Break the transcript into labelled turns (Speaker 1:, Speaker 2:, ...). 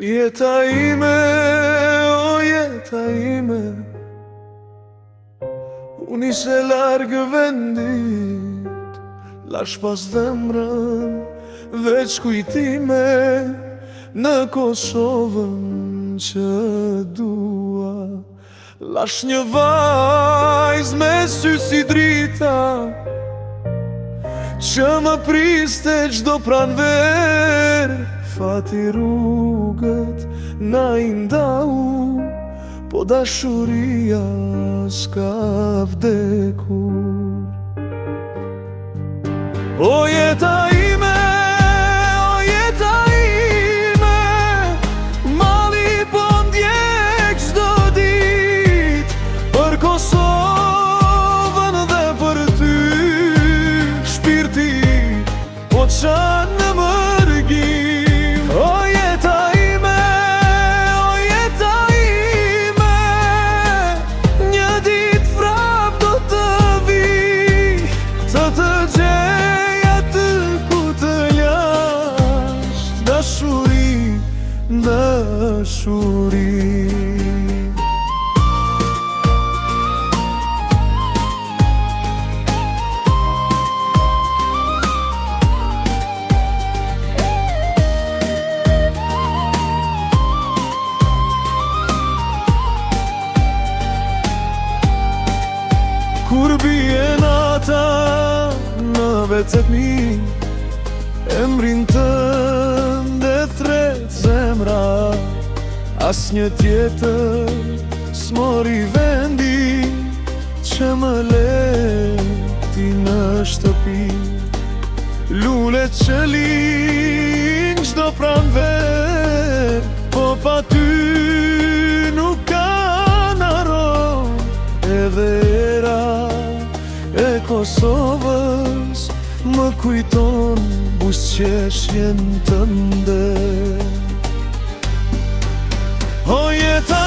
Speaker 1: jeta ime, o jeta ime, unë ishe largë vendit, lash pas dhemrën, veç kujtime, në Kosovën që dua. Lash një vajz me sy si drita, që më priste gjdo pranver. Fati rrugët na i ndau, po dashuria s'ka vdekur. O jeta ime, o jeta ime, mali po ndjek gjdo dit, për Kosovën dhe për ty. Shpirti po qanë në mërgim. O jeta ime, o jeta ime, një dit frap do të vi, të gjeja të ku të lash dashuri, dashuri. Kur bie nata në vetët mi, emrin tënde thret zemra, as një tjetër s'mori vendi që më leti në shtëpi. Lulet që linë gjdo pranver, po pa ty nuk kanë aron. Edhe era e Kosovës më kujton buzëqeshjen tënde. O jeta